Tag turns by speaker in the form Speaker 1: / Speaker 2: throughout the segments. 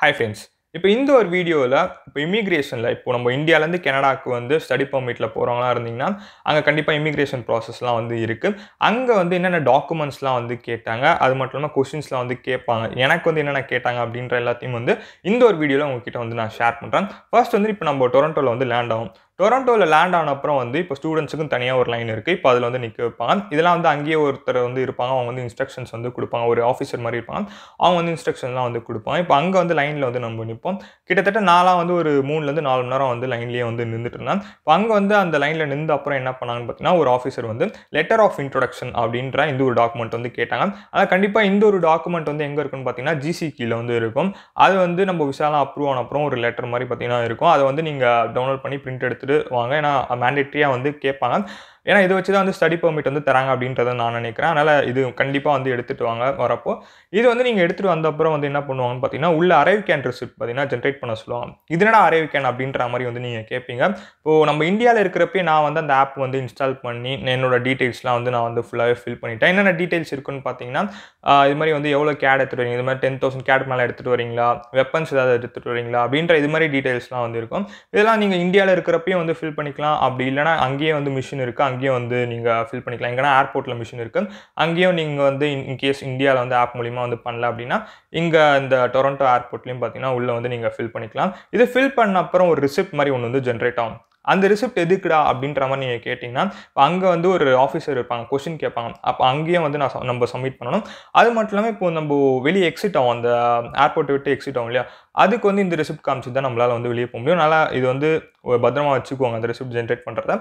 Speaker 1: Hi friends. இப்போ இந்த ஒரு வீடியோல இப்போ இமிகிரேஷன்ல இப்போ நம்ம இந்தியால இருந்து கனடாக்கு வந்து ஸ்டடி பெர்மிட்ல போறவங்களா இருந்தீங்கன்னா அங்க கண்டிப்பா இமிகிரேஷன் ப்ராசஸ்லாம் வந்து இருக்கு. அங்க வந்து என்னென்ன டாக்குமெண்ட்ஸ்லாம் வந்து கேட்டாங்க. அது மட்டும் இல்லாம क्वेश्चंसலாம் வந்து கேட்பாங்க. எனக்கு வந்து என்னென்ன கேட்டாங்க அப்படின்ற எல்லாத்தையும் வந்து இந்த ஒரு வீடியோல உங்ககிட்ட வந்து நான் ஷேர் பண்றேன். ஃபர்ஸ்ட் வந்து இப்போ நம்ம டொரண்டோல வந்து லேண்ட் ஆகும். டொரண்டோல லேண்ட் ஆன அப்புறம் வந்து இப்போ ஸ்டூடண்ட்ஸ்க்கும் தனியா ஒரு லைன் இருக்கு. இப்போ அதுல வந்து நிக்க வைப்பாங்க. இதெல்லாம் வந்து அங்கேயே ஒருத்தர் வந்து இருப்பாங்க. அவங்க வந்து இன்ஸ்ட்ரக்ஷன்ஸ் வந்து குடுப்பாங்க. ஒரு ஆஃபீசர் மாரி இருப்பாங்க. அவங்க வந்து இன்ஸ்ட்ரக்ஷன்லாம் வந்து குடுப்பாங்க. இப்போ அங்க வந்து லைன்ல வந்து நம்ம நிப்போம். கிட்டத்தட்ட நான்லாம் வந்து ஒரு 3லருந்து 4 மணி நேரம் வந்து லைன்லயே வந்து நின்னுட்டு இருந்தேன். இப்போ அங்க வந்து அந்த லைன்ல நின்ற அப்புறம் என்ன பண்ணாங்கன்னு பார்த்தீங்கன்னா, ஒரு ஆஃபீசர் வந்து லெட்டர் ஆஃப் இன்ட்ரோடக்ஷன் அப்படின்ற இந்த ஒரு டாக்குமெண்ட் வந்து கேட்டாங்க. ஆனா கண்டிப்பா இந்த ஒரு டாக்குமெண்ட் வந்து எங்க இருக்குன்னு பார்த்தீங்கன்னா, ஜிசிகில வந்து இருக்கும். அது வந்து நம்ம விசாலாம் அப்ரூவ் ஆன அப்புறம் ஒரு லெட்டர் மாரி பார்த்தீங்கன்னா இருக்கும். அத வந்து நீங்க டவுன்லோட் பண்ணி பிரிண்ட் எடுத்துட்டு வாங்க. ஏன்னா மேண்டேட்டரியா வந்து கேட்பாங்க. ஏன்னா இத வச்சு தான் வந்து ஸ்டடி பெர்மிட் வந்து தராங்க அப்படின்றத நான் நினைக்கிறேன். அதனால இது கண்டிப்பா வந்து எடுத்துட்டு வாங்க வரப்போ. இது வந்து நீங்க எடுத்துட்டு வந்த அப்புறம் வந்து என்ன பண்ணுவாங்கன்னு பார்த்தீங்கன்னா, உள்ள அரைவ் கேன் ரிசிப்ட் பார்த்தீங்கன்னா ஜெனரேட் பண்ண சொல்லுவாங்க. இது என்னடா அரைவ் கேன் அப்படின்ற மாரி வந்து நீங்க கேட்பீங்க. இப்போ நம்ம இந்தியால இருக்கிறப்பயே நான் வந்து அந்த ஆப் வந்து இன்ஸ்டால் பண்ணி என்னோட டீடைல்ஸ்லாம் வந்து நான் வந்து ஃபுல்லாவே ஃபில் பண்ணிட்டேன். என்னென்ன டீடைல்ஸ் இருக்குன்னு பார்த்தீங்கன்னா, இது மாரி வந்து எவ்வளோ கேட் எடுத்துட்டு வரீங்க? இது மாரி 10,000 கேட் மேல எடுத்துட்டு வரீங்களா? வெப்பன்ஸ் ஏதாவது எடுத்துட்டு வரீங்களா? அப்படின்ற இது மாரி டீடைல்ஸ்லாம் வந்து இருக்கும். இதெல்லாம் நீங்க இந்தியால இருக்கிறப்பயும் வந்து ஃபில் பண்ணிக்கலாம். அப்படி இல்லன்னா அங்கேயே வந்து மிஷின் இருக்கு. அங்கேயும் வந்து நீங்க ஃபில் பண்ணிக்கலாம். எங்கன்னா ஏர்போர்ட்ல மிஷின் இருக்கு. அங்கேயும் நீங்க வந்து இன்கேஸ் இந்தியால வந்து ஆப் மூலியமா வந்து பண்ணல அப்படின்னா, இங்க இந்த டொரண்டோ ஏர்போர்ட்லயும் பார்த்தீங்கன்னா, உள்ள வந்து நீங்க ஃபில் பண்ணிக்கலாம். இது ஃபில் பண்ண அப்புறம் ஒரு ரிசிப்ட் மாரி ஒண்ணு வந்து ஜெனரேட் ஆகும். அந்த ரிசிப்ட் எதுக்குடா அப்படின்ற மாரி நீங்க கேட்டீங்கன்னா, அங்க வந்து ஒரு ஆஃபீசர் இருப்பாங்க. கொஸ்டின் கேட்பாங்க. அப்ப அங்கேயும் வந்து நம்ம சப்மிட் பண்ணணும். அது மட்டும் இல்லாம இப்போ நம்ம வெளிய எக்ஸிட் ஆவோம். அந்த ஏர்போர்ட்ட விட்டு எக்ஸிட் ஆவோம் இல்லையா? அதுக்கு வந்து இந்த ரிசிப்ட் காமிச்சு தான் நம்மளால வந்து வெளிய போ முடியும். அதனால இது வந்து பத்திரமா வச்சுக்கோங்க அந்த ரிசிப்ட் ஜெனரேட் பண்றத.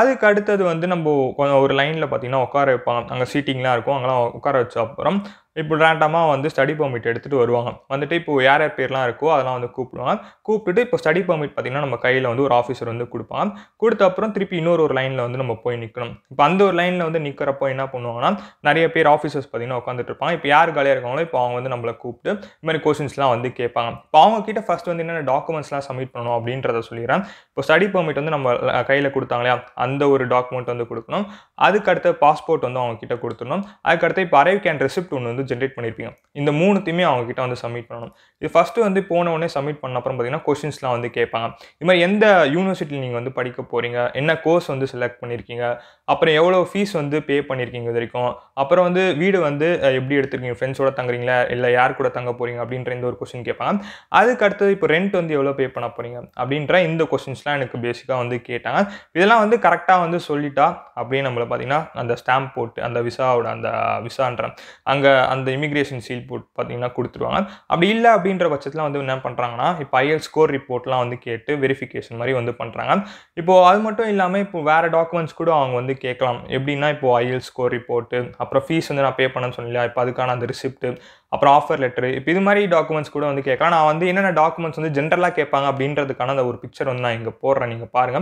Speaker 1: அதுக்கு அடுத்தது வந்து நம்போ கொஞ்சம் ஒரு லைன்ல பார்த்தீங்கன்னா, உட்கார வைப்பாங்க. அங்க சீட்டிங்லாம் இருக்கும். அங்கலாம் உட்கார வச்ச அப்புறம், இப்போ ரேண்டமா வந்து ஸ்டடி பெர்மிட் எடுத்துட்டு வருவாங்க. வந்துட்டு இப்போ யார் யார் பேர்லாம் இருக்கோ அதெல்லாம் வந்து கூப்பிடுவாங்க. கூப்பிட்டுட்டு இப்போ ஸ்டடி பெர்மிட் பார்த்தீங்கன்னா, நம்ம கையில வந்து ஒரு ஆஃபீசர் வந்து குடுப்பாங்க. குடுத்த அப்புறம் திருப்பி இன்னொரு லைன்ல வந்து நம்ம போய் நிக்கணும். இப்போ அந்த ஒரு லைன்ல வந்து நிக்கிறப்போ என்ன பண்ணுவாங்கன்னா, நெறைய பேர் ஆஃபீசர்ஸ் பார்த்தீங்கன்னா உட்காந்துட்டு இருப்பாங்க. இப்போ யார் காலியா இருக்காங்களோ, இப்போ அவங்க வந்து நம்மள கூப்பிட்டு இந்த மாரி கொஸ்டின்ஸ்லாம் வந்து கேட்பாங்க. இப்போ அவங்க கிட்ட ஃபர்ஸ்ட் வந்து என்னென்ன டாக்குமெண்ட்ஸ்லாம் சப்மிட் பண்ணணும் அப்படின்றத சொல்லிர்றேன். இப்போ ஸ்டடி பெர்மிட் வந்து நம்ம கையில குடுத்தாங்க இல்லையா? அந்த ஒரு டாக்குமெண்ட் வந்து குடுக்கணும். அதுக்கு அடுத்து பாஸ்போர்ட் வந்து அவங்க கிட்ட குடுத்துறணும். அதுக்கு அடுத்து இப்போ அரைவ் கேன் ரெசிப்ட் ஒண்ணு வந்து ஜெனரேட் பண்ணியிருப்பீங்க. இந்த 3த்தையுமே அவங்க கிட்ட வந்து சப்மிட் பண்ணணும். இது ஃபர்ஸ்ட் வந்து போன உடனே சப்மிட் பண்ண அப்புறம் பார்த்தீங்கன்னா, கொஸ்டின்ஸ்லாம் வந்து கேட்பாங்க. இது மாரி எந்த யூனிவர்சிட்டில நீங்க வந்து படிக்க போறீங்க? என்ன கோர்ஸ் வந்து செலக்ட் பண்ணியிருக்கீங்க? அப்புறம் எவ்வளோ ஃபீஸ் வந்து பே பண்ணியிருக்கீங்க இதுவரைக்கும்? அப்புறம் வந்து வீடு வந்து எப்படி எடுத்திருக்கீங்க? ஃப்ரெண்ட்ஸோட தங்குறீங்களா? இல்ல யார் கூட தங்க போறீங்க? அப்படின்ற இந்த ஒரு கொஸ்டின் கேட்பாங்க. அதுக்கு அடுத்தது இப்போ ரென்ட் வந்து எவ்வளோ பே பண்ண போறீங்க? அப்படின்ற இந்த கொஸ்டின்ஸ்லாம் எனக்கு பேசிக்கா வந்து கேட்டாங்க. இதெல்லாம் வந்து கரெக்ட்டா வந்து சொல்லிட்டா, அப்படியே நம்மள பார்த்தீங்கன்னா, அந்த ஸ்டாம்ப் போட்டு அந்த விசாவோட அந்த விசான்றேன். அங்க அந்த இமிகிரேஷன் சீல் போட்டு பார்த்தீங்கன்னா குடுத்துருவாங்க. அப்படி இல்ல அப்படின்ற பட்சத்தில வந்து என்ன பண்றாங்கன்னா, இப்போ ஐஎல்ஸ் ஸ்கோர் ரிப்போர்ட்லாம் வந்து கேட்டு வெரிஃபிகேஷன் மாரி வந்து பண்றாங்க. இப்போ அது மட்டும் இல்லாம இப்போ வேற டாக்குமெண்ட்ஸ் கூட அவங்க வந்து கேட்கலாம். எப்படின்னா, இப்போ ஐஎல்ஸ் ஸ்கோர் ரிப்போர்ட், அப்புறம் ஃபீஸ் வந்து நான் பே பண்ணேன்னு சொன்னேன் இல்லையா? இப்போ அதுக்கான அந்த ரிசிப்ட், அப்புறம் ஆஃபர் லெட்டர், இப்போ இது மாரி டாக்குமெண்ட்ஸ் கூட வந்து கேட்கலாம். நான் வந்து என்னென்ன டாக்குமெண்ட்ஸ் வந்து ஜெனரலா கேட்பாங்க அப்படின்றதுக்கான அந்த ஒரு பிக்சர் வந்து நான் இங்க போடுறேன். நீங்க பாருங்க.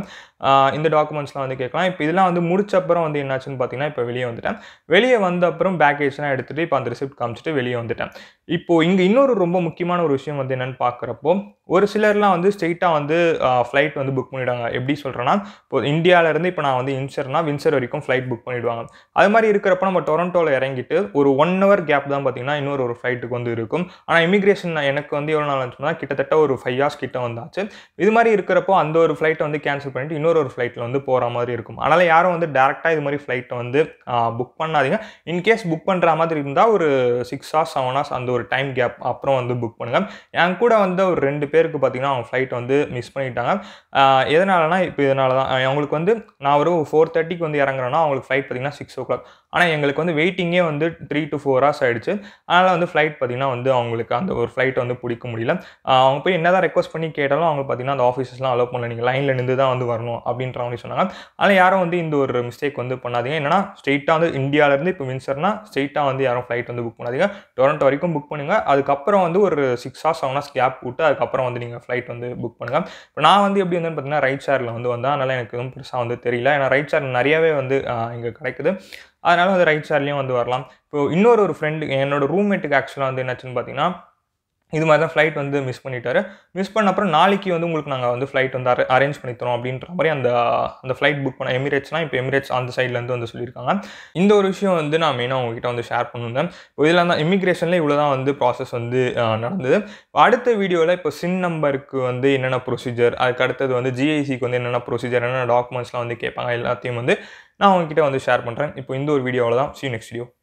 Speaker 1: இந்த டாக்குமெண்ட்ஸ்லாம் வந்து கேட்கலாம். இப்போ இதெல்லாம் வந்து முடிச்ச அப்புறம் வந்து என்னாச்சுன்னு பார்த்தீங்கன்னா, இப்போ வெளிய வந்துட்டேன். வெளிய வந்த அப்புறம் பேக்கேஜ்லாம் எடுத்துட்டு, இப்போ அந்த ரிசிப்ட் காமிச்சுட்டு வெளிய வந்துட்டேன். இப்போ இங்க இன்னொரு ரொம்ப முக்கியமான ஒரு விஷயம் வந்து என்னன்னு பார்க்குறப்போ, ஒரு சிலர்லாம் வந்து ஸ்ட்ரெயிட்டா வந்து ஃப்ளைட் வந்து புக் பண்ணிடுவாங்க. எப்படி சொல்றேன்னா, இப்போ இந்தியால இருந்து இப்போ நான் வந்து வின்சர் வரைக்கும் ஃப்ளைட் புக் பண்ணிடுவாங்க. அது மாரி இருக்கிறப்ப நம்ம டொரண்டோல இறங்கிட்டு ஒரு 1 ஹவர் கேப் தான் பார்த்தீங்கன்னா, இன்னொரு ஒரு ஃப்ளைட்டுக்கு வந்து இருக்கும். ஆனா இமிகிரேஷன் எனக்கு வந்து எவ்வளோ நாள் ஆச்சுன்னா, கிட்டத்தட்ட ஒரு 5 ஹார்ஸ் கிட்ட வந்தாச்சு. இது மாரி இருக்கிறப்போ அந்த ஒரு ஃப்ளைட்ட வந்து கேன்சல் பண்ணிட்டு இன்னொரு ஒரு ஃப்ளைட்ல வந்து போற மாரி இருக்கும். அதனால யாரும் வந்து டைரக்ட்டா இது மாரி ஃப்ளைட்ட வந்து புக் பண்ணாதீங்க. இன்கேஸ் புக் பண்ற மாதிரி இருந்தா ஒரு 6 ஹார்ஸ், 7 ஹார்ஸ் அந்த ஒரு டைம் கேப் அப்புறம் வந்து புக் பண்ணுங்க. என் கூட வந்து ஒரு 2 பேருக்கு பார்த்தீங்கன்னா, அவங்க ஃப்ளைட் வந்து மிஸ் பண்ணிட்டாங்க. ஆ எதனாலனா, இப்போ இதனால தான். அவங்களுக்கு வந்து நான் ஒரு 4:30க்கு வந்து இறங்குறேன்னா, அவங்களுக்கு ஃப்ளைட் பார்த்தீங்கன்னா 6:00. ஆனா எங்களுக்கு வந்து வெயிட்டிங்கே வந்து 3 to 4 ஹார்ஸ் ஆயிடுச்சு. அதனால வந்து ஃப்ளைட் பார்த்தீங்கன்னா வந்து அவங்களுக்கு அந்த ஒரு ஃப்ளைட்ட வந்து புடிக்க முடியல. அவங்க போய் என்னதான் ரெக்வெஸ்ட் பண்ணி கேட்டாலும் அவங்க பார்த்தீங்கன்னா, அந்த ஆஃபீஸர்ஸ்லாம் அலோவ் பண்ணல. நீங்க லைன்ல நின்னு தான் வந்து வரணும் அப்படின்ற மாரி சொன்னாங்க. அதனால யாரும் வந்து இந்த ஒரு மிஸ்டேக் வந்து பண்ணாதீங்க. என்னன்னா ஸ்ட்ரெயிட்டா வந்து இந்தியால இருந்து இப்போ வின்சர்னா ஸ்ட்ரெயிட்டா வந்து யாரும் ஃப்ளைட் வந்து புக் பண்ணாதீங்க. டொரண்டோ வரைக்கும் புக் பண்ணுங்க. அதுக்கப்புறம் வந்து ஒரு 6 ஹார்ஸ், 7 ஹார்ஸ் கேப் விட்டு அதுக்கப்புறம் வந்து நீங்க ஃப்ளைட் வந்து புக் பண்ணுங்க. இப்போ நான் வந்து எப்படி வந்தேன்னு பார்த்தீங்கன்னா, ரைட் ஷேர்ல வந்து வந்தேன். அதனால எனக்கு எதுவும் பெருசா வந்து தெரியல. ஏன்னா ரைட் ஷேர் நெறையாவே வந்து இங்க கிடைக்குது. அதனால வந்து ரைட் ஷேர்லயும் வந்து வரலாம். இப்போ இன்னொரு ஃப்ரெண்ட் என்னோட ரூம்மேட்டுக்கு ஆக்சுவலா வந்து என்னாச்சுன்னு பார்த்தீங்கன்னா, இது மாதிரி தான் ஃப்ளைட் வந்து மிஸ் பண்ணிட்டாரு. மிஸ் பண்ண அப்புறம் நாளைக்கு வந்து உங்களுக்கு நாங்க வந்து ஃப்ளைட் வந்து அரேஞ்ச் பண்ணி தரோம் அப்படின்ற மாரி அந்த ஃப்ளைட் புக் பண்ண எமிரேட்ஸ்னா இப்போ எமிரேட்ஸ் அந்த சைட்லேருந்து வந்து சொல்லியிருக்காங்க. இந்த ஒரு விஷயம் வந்து நான் மெயினாக உங்ககிட்ட வந்து ஷேர் பண்ணியிருந்தேன். இப்போ இதில் தான் இமிகிரேஷனில் இவ்வளோ தான் வந்து ப்ராசஸ் வந்து நடந்தது. அடுத்த வீடியோவில் இப்போ சின் நம்பருக்கு வந்து என்னென்ன ப்ரொசீஜர், அதுக்கு அடுத்தது வந்து ஜிஐசிக்கு வந்து என்னென்ன ப்ரொசீஜர், என்னென்ன டாக்குமெண்ட்ஸ்லாம் வந்து கேட்பாங்க எல்லாத்தையும் வந்து நான் உங்ககிட்ட வந்து ஷேர் பண்ணுறேன். இப்போ இந்த ஒரு வீடியோவில் தான். See you next video.